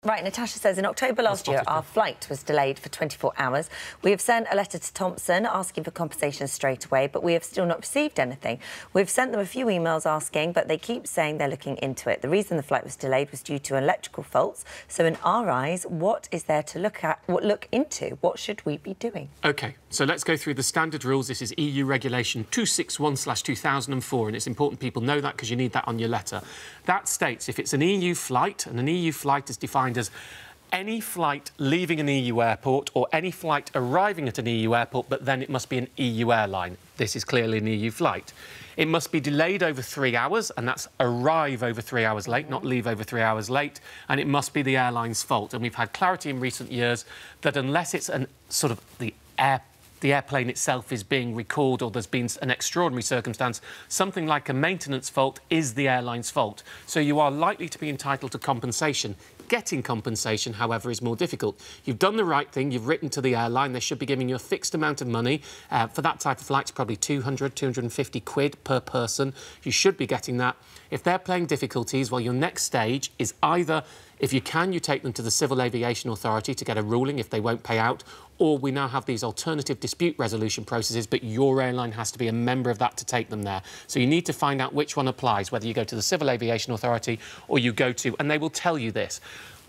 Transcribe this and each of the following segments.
Right, Natasha says, in October last year, our flight was delayed for 24 hours. We have sent a letter to Thomson asking for compensation straight away, but we have still not received anything. We've sent them a few emails asking, but they keep saying they're looking into it. The reason the flight was delayed was due to electrical faults. So in our eyes, what is there to look into? What should we be doing? OK, so let's go through the standard rules. This is EU Regulation 261/2004, and it's important people know that because you need that on your letter. That states if it's an EU flight, and an EU flight is defined as any flight leaving an EU airport or any flight arriving at an EU airport, but then it must be an EU airline. This is clearly an EU flight. It must be delayed over 3 hours, and that's arrive over 3 hours late, not leave over 3 hours late, and it must be the airline's fault. And we've had clarity in recent years that unless it's an sort of the airplane itself is being recalled or there's been an extraordinary circumstance, something like a maintenance fault is the airline's fault. So you are likely to be entitled to compensation. Getting compensation, however, is more difficult. You've done the right thing, you've written to the airline, they should be giving you a fixed amount of money. For that type of flight, it's probably 200, 250 quid per person. You should be getting that. If they're playing difficulties, well, your next stage is either, if you can, you take them to the Civil Aviation Authority to get a ruling if they won't pay out, or we now have these alternative dispute resolution processes, but your airline has to be a member of that to take them there. So you need to find out which one applies, whether you go to the Civil Aviation Authority or you go to, and they will tell you this.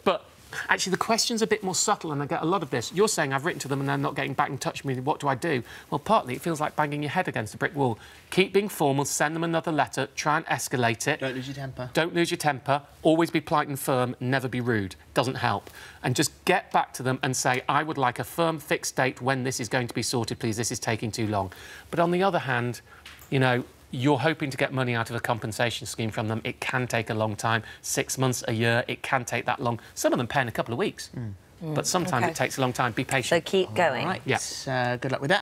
But actually, the question's a bit more subtle, and I get a lot of this. You're saying I've written to them and they're not getting back in touch with me. What do I do? Well, partly it feels like banging your head against a brick wall. Keep being formal, send them another letter, try and escalate it. Don't lose your temper. Don't lose your temper. Always be polite and firm, never be rude. Doesn't help. And just get back to them and say, I would like a firm, fixed date when this is going to be sorted, please. This is taking too long. But on the other hand, you know, you're hoping to get money out of a compensation scheme from them. It can take a long time, 6 months, a year. It can take that long. Some of them pay in a couple of weeks. But sometimes it takes a long time. Be patient. So keep going. All right. Yeah. Good luck with that.